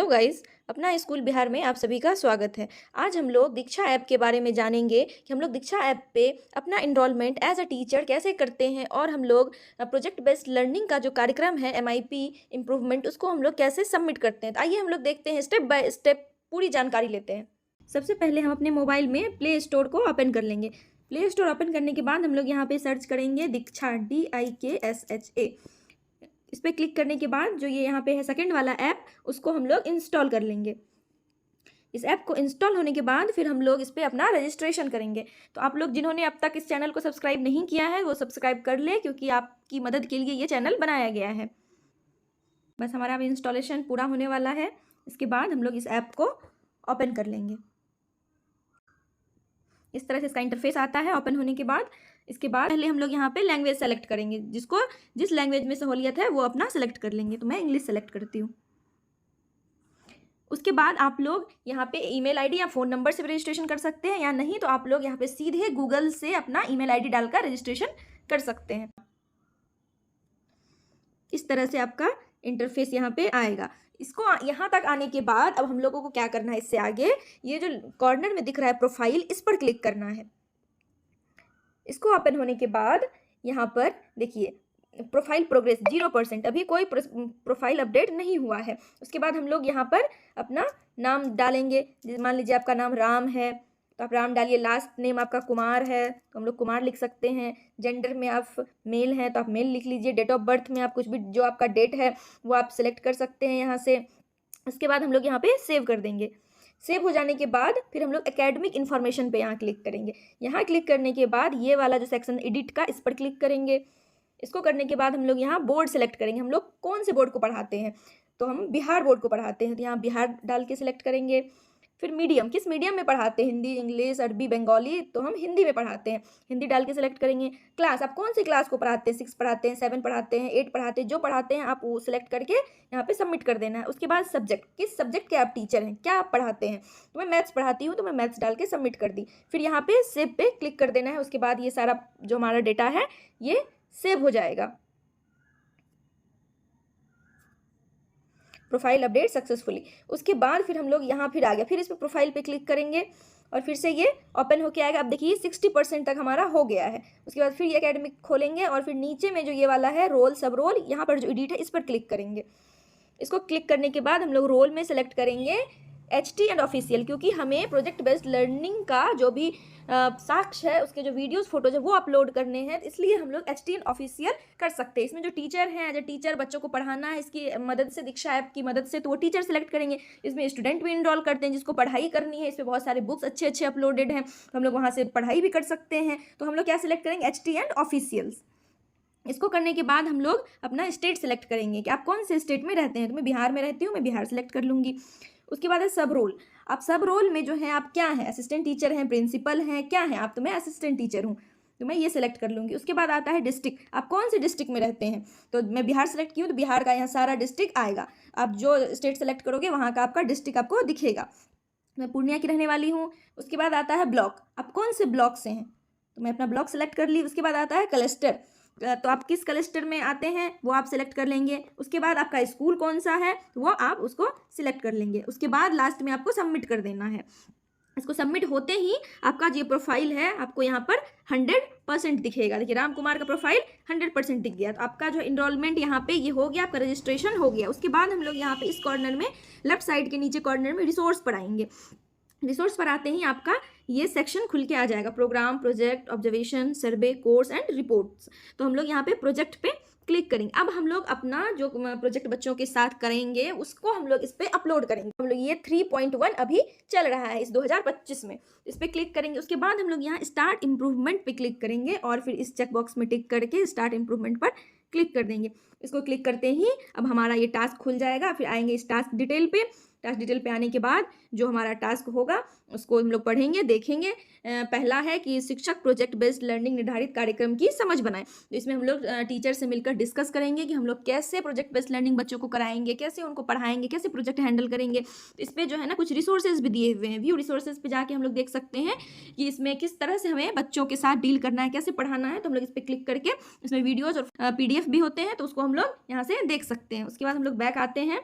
Hello guys, अपना school Bihar में आप सभी का स्वागत है। आज हम लोग दीक्षा ऐप के बारे में जानेंगे कि हम लोग दीक्षा ऐप पे अपना इनरोलमेंट एज अ टीचर कैसे करते हैं और हम लोग प्रोजेक्ट बेस्ड लर्निंग का जो कार्यक्रम है MIP इम्प्रूवमेंट उसको हम लोग कैसे सबमिट करते हैं। तो आइए हम लोग देखते हैं, स्टेप बाय स्टेप पूरी जानकारी लेते हैं। सबसे पहले हम अपने मोबाइल में प्ले स्टोर को ओपन कर लेंगे। प्ले स्टोर ओपन करने के बाद हम लोग यहाँ पे सर्च करेंगे दीक्षा DIKSHA। इस पर क्लिक करने के बाद जो ये यहाँ पे है सेकंड वाला ऐप, उसको हम लोग इंस्टॉल कर लेंगे। इस ऐप को इंस्टॉल होने के बाद फिर हम लोग इस पर अपना रजिस्ट्रेशन करेंगे। तो आप लोग जिन्होंने अब तक इस चैनल को सब्सक्राइब नहीं किया है वो सब्सक्राइब कर ले, क्योंकि आपकी मदद के लिए ये चैनल बनाया गया है। बस हमारा अब इंस्टॉलेशन पूरा होने वाला है। इसके बाद हम लोग इस ऐप को ओपन कर लेंगे। इस तरह से इसका इंटरफेस आता है ओपन होने के बाद। इसके बाद पहले हम लोग यहाँ पे लैंग्वेज सेलेक्ट करेंगे, जिसको जिस लैंग्वेज में सहूलियत है वो अपना सेलेक्ट कर लेंगे। तो मैं इंग्लिश सेलेक्ट करती हूँ। उसके बाद आप लोग यहाँ पे ईमेल आईडी या फ़ोन नंबर से भी रजिस्ट्रेशन कर सकते हैं, या नहीं तो आप लोग यहाँ पे सीधे गूगल से अपना ईमेल आईडी डालकर रजिस्ट्रेशन कर सकते हैं। इस तरह से आपका इंटरफेस यहाँ पे आएगा। इसको यहाँ तक आने के बाद अब हम लोगों को क्या करना है, इससे आगे ये जो कॉर्नर में दिख रहा है प्रोफाइल, इस पर क्लिक करना है। इसको ओपन होने के बाद यहाँ पर देखिए प्रोफाइल प्रोग्रेस 0%, अभी कोई प्रोफाइल अपडेट नहीं हुआ है। उसके बाद हम लोग यहाँ पर अपना नाम डालेंगे। मान लीजिए आपका नाम राम है तो आप राम डालिए। लास्ट नेम आपका कुमार है तो हम लोग कुमार लिख सकते हैं। जेंडर में आप मेल हैं तो आप मेल लिख लीजिए। डेट ऑफ बर्थ में आप कुछ भी जो आपका डेट है वो आप सिलेक्ट कर सकते हैं यहाँ से। उसके बाद हम लोग यहाँ पे सेव कर देंगे। सेव हो जाने के बाद फिर हम लोग एकेडमिक इन्फॉर्मेशन पे यहाँ क्लिक करेंगे। यहाँ क्लिक करने के बाद ये वाला जो सेक्शन एडिट का, इस पर क्लिक करेंगे। इसको करने के बाद हम लोग यहाँ बोर्ड सेलेक्ट करेंगे। हम लोग कौन से बोर्ड को पढ़ाते हैं, तो हम बिहार बोर्ड को पढ़ाते हैं तो यहाँ बिहार डाल के सिलेक्ट करेंगे। फिर मीडियम, किस मीडियम में पढ़ाते हैं, हिंदी, इंग्लिश, अरबी, बंगाली, तो हम हिंदी में पढ़ाते हैं, हिंदी डाल के सिलेक्ट करेंगे। क्लास, आप कौन सी क्लास को पढ़ाते हैं, 6 पढ़ाते हैं, 7 पढ़ाते हैं, 8 पढ़ाते हैं, जो पढ़ाते हैं आप वो सिलेक्ट करके यहाँ पे सबमिट कर देना है। उसके बाद सब्जेक्ट, किस सब्जेक्ट के आप टीचर हैं, क्या आप पढ़ाते हैं, तो मैं मैथ्स पढ़ाती हूँ तो मैं मैथ्स डाल के सबमिट कर दी। फिर यहाँ पे सेव पे क्लिक कर देना है। उसके बाद ये सारा जो हमारा डेटा है ये सेव हो जाएगा। Profile update successfully. उसके बाद फिर हम लोग यहाँ फिर आ गया, फिर इस पर प्रोफाइल पे क्लिक करेंगे और फिर से ये ओपन होके आएगा। अब देखिए 60% तक हमारा हो गया है। उसके बाद फिर ये एकेडमिक खोलेंगे और फिर नीचे में जो ये वाला है रोल सब रोल, यहाँ पर जो एडिट है इस पर क्लिक करेंगे। इसको क्लिक करने के बाद हम लोग रोल में सेलेक्ट करेंगे HT एंड ऑफिशियल, क्योंकि हमें प्रोजेक्ट बेस्ड लर्निंग का जो भी साक्ष्य है, उसके जो वीडियोस फोटोज है वो अपलोड करने हैं, इसलिए हम लोग HT एंड ऑफिशियल कर सकते हैं। इसमें जो टीचर हैं, एज ए टीचर बच्चों को पढ़ाना है इसकी मदद से, दीक्षा ऐप की मदद से, तो वो टीचर सेलेक्ट करेंगे। इसमें स्टूडेंट भी इनरोल करते हैं जिसको पढ़ाई करनी है। इस पर बहुत सारे बुक्स अच्छे अच्छे अपलोडेड हैं, हम लोग वहाँ से पढ़ाई भी कर सकते हैं। तो हम लोग क्या सिलेक्ट करेंगे, HT एंड ऑफिशियल्स। इसको करने के बाद हम लोग अपना स्टेट सेलेक्ट करेंगे कि आप कौन से स्टेट में रहते हैं। तो मैं बिहार में रहती हूँ, मैं बिहार सेलेक्ट कर लूँगी। उसके बाद है सब रोल। आप सब रोल में जो है आप क्या हैं, असिस्टेंट टीचर हैं, प्रिंसिपल हैं, क्या हैं आप, तो मैं असिस्टेंट टीचर हूँ तो मैं ये सेलेक्ट कर लूँगी। उसके बाद आता है डिस्ट्रिक्ट, आप कौन से डिस्ट्रिक्ट में रहते हैं, तो मैं बिहार सेलेक्ट की हूँ तो बिहार का यहाँ सारा डिस्ट्रिक्ट आएगा। आप जो स्टेट सेलेक्ट करोगे वहाँ का आपका डिस्ट्रिक्ट आपको दिखेगा। मैं पूर्णिया की रहने वाली हूँ। उसके बाद आता है ब्लॉक, आप कौन से ब्लॉक से हैं, तो मैं अपना ब्लॉक सेलेक्ट कर ली। उसके बाद आता है क्लस्टर, तो आप किस क्लस्टर में आते हैं वो आप सिलेक्ट कर लेंगे। उसके बाद आपका स्कूल कौन सा है वो आप उसको सिलेक्ट कर लेंगे। उसके बाद लास्ट में आपको सबमिट कर देना है। इसको सबमिट होते ही आपका जो प्रोफाइल है आपको यहाँ पर 100% दिखेगा। देखिए राम कुमार का प्रोफाइल 100% दिख गया। तो आपका जो इनरोलमेंट यहाँ पे ये हो गया, आपका रजिस्ट्रेशन हो गया। उसके बाद हम लोग यहाँ पे इस कॉर्नर में लेफ्ट साइड के नीचे कॉर्नर में रिसोर्स पर आएंगे। रिसोर्स पर आते ही आपका ये सेक्शन खुल के आ जाएगा, programme, project, observation, survey, course and reports. तो हम लोग यहाँ पे प्रोजेक्ट पे क्लिक करेंगे। अब हम लोग अपना जो प्रोजेक्ट बच्चों के साथ करेंगे उसको हम लोग इस पे अपलोड करेंगे। हम लोग ये 3.1 अभी चल रहा है इस 2025 में, इस पे क्लिक करेंगे। उसके बाद हम लोग यहाँ स्टार्ट इम्प्रूवमेंट पे क्लिक करेंगे और फिर इस चेकबॉक्स में टिक करके स्टार्ट इम्प्रूवमेंट पर क्लिक कर देंगे। इसको क्लिक करते ही अब हमारा ये टास्क खुल जाएगा। फिर आएंगे इस टास्क डिटेल पे। टास्क डिटेल पे आने के बाद जो हमारा टास्क होगा उसको हम लोग पढ़ेंगे, देखेंगे। पहला है कि शिक्षक प्रोजेक्ट बेस्ड लर्निंग निर्धारित कार्यक्रम की समझ बनाएं। तो इसमें हम लोग टीचर से मिलकर डिस्कस करेंगे कि हम लोग कैसे प्रोजेक्ट बेस्ड लर्निंग बच्चों को कराएंगे, कैसे उनको पढ़ाएंगे, कैसे प्रोजेक्ट हैंडल करेंगे। इस पर जो है ना कुछ रिसोर्सेज भी दिए हुए हैं। व्यू रिसोर्सेज पे जाके हम लोग देख सकते हैं कि इसमें किस तरह से हमें बच्चों के साथ डील करना है, कैसे पढ़ाना है। तो हम लोग इस पर क्लिक करके इसमें वीडियोज और PDF भी होते हैं तो उसको हम लोग यहाँ से देख सकते हैं। उसके बाद हम लोग बैक आते हैं।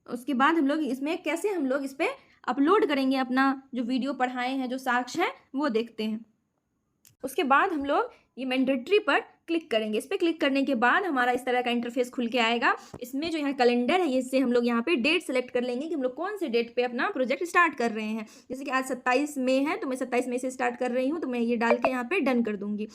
उसके बाद हम लोग इसमें कैसे हम लोग इस पर अपलोड करेंगे अपना जो वीडियो पढ़ाए हैं, जो साक्ष्य हैं, वो देखते हैं। उसके बाद हम लोग ये मैंडेटरी पर क्लिक करेंगे। इस पर क्लिक करने के बाद हमारा इस तरह का इंटरफेस खुल के आएगा। इसमें जो यहाँ कैलेंडर है, इससे हम लोग यहाँ पे डेट सेलेक्ट कर लेंगे कि हम लोग कौन से डेट पे अपना प्रोजेक्ट स्टार्ट कर रहे हैं। जैसे कि आज 27 मई है, तो मैं 27 मई से स्टार्ट कर रही हूँ, तो मैं ये डाल के यहाँ पे डन कर दूंगी।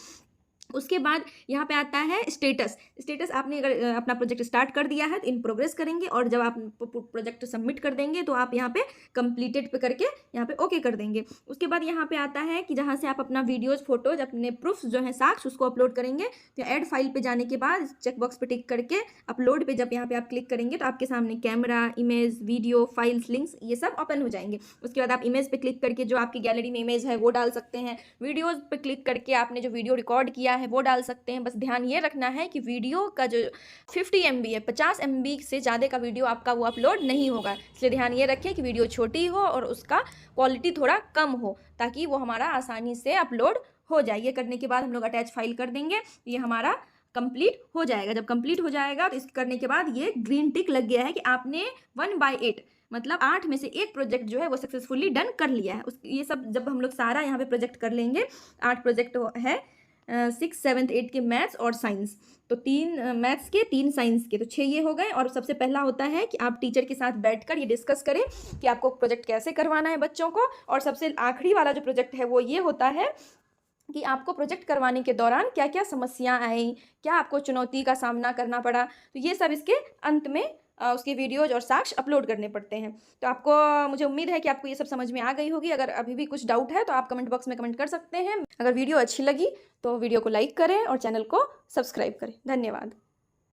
उसके बाद यहाँ पे आता है स्टेटस आपने अगर अपना प्रोजेक्ट स्टार्ट कर दिया है तो इन प्रोग्रेस करेंगे, और जब आप प्रोजेक्ट सबमिट कर देंगे तो आप यहाँ पे कंप्लीटेड पे करके यहाँ पे ओके कर देंगे। उसके बाद यहाँ पे आता है कि जहाँ से आप अपना वीडियोज़, फोटोज, अपने प्रूफ्स जो है साक्ष्य, उसको अपलोड करेंगे। तो ऐड फाइल पे जाने के बाद चेकबॉक्स पे टिक करके अपलोड पे जब यहाँ पे आप क्लिक करेंगे तो आपके सामने camera, image, video, files, links, ये सब ओपन हो जाएंगे। उसके बाद आप इमेज पे क्लिक करके जो आपकी गैलरी में इमेज है वो डाल सकते हैं। वीडियोज़ पे क्लिक करके आपने जो वीडियो रिकॉर्ड किया है वो डाल सकते हैं। बस ध्यान ये रखना है कि वीडियो का जो 50 MB है, 50 MB से ज़्यादा का वीडियो आपका वो अपलोड नहीं होगा। इसलिए ध्यान ये रखें कि वीडियो छोटी हो और उसका क्वालिटी थोड़ा कम हो, ताकि वो हमारा आसानी से अपलोड हो जाए। ये करने के बाद हम लोग अटैच फाइल कर देंगे। ये हमारा कंप्लीट हो जाएगा। जब कंप्लीट हो जाएगा तो इस करने के बाद ये ग्रीन टिक लग गया है कि आपने 1/8 मतलब 8 में से एक प्रोजेक्ट जो है वो सक्सेसफुली डन कर लिया है। ये सब जब हम लोग सारा यहाँ पे प्रोजेक्ट कर लेंगे, 8 प्रोजेक्ट है, 6, 7, 8 के मैथ्स और साइंस, तो 3 मैथ्स के, 3 साइंस के, तो 6 ये हो गए। और सबसे पहला होता है कि आप टीचर के साथ बैठकर ये डिस्कस करें कि आपको प्रोजेक्ट कैसे करवाना है बच्चों को। और सबसे आखिरी वाला जो प्रोजेक्ट है वो ये होता है कि आपको प्रोजेक्ट करवाने के दौरान क्या क्या समस्या आई, क्या आपको चुनौती का सामना करना पड़ा, तो ये सब इसके अंत में उसके वीडियोज और साक्ष्य अपलोड करने पड़ते हैं। तो आपको, मुझे उम्मीद है कि आपको ये सब समझ में आ गई होगी। अगर अभी भी कुछ डाउट है तो आप कमेंट बॉक्स में कमेंट कर सकते हैं। अगर वीडियो अच्छी लगी तो वीडियो को लाइक करें और चैनल को सब्सक्राइब करें। धन्यवाद।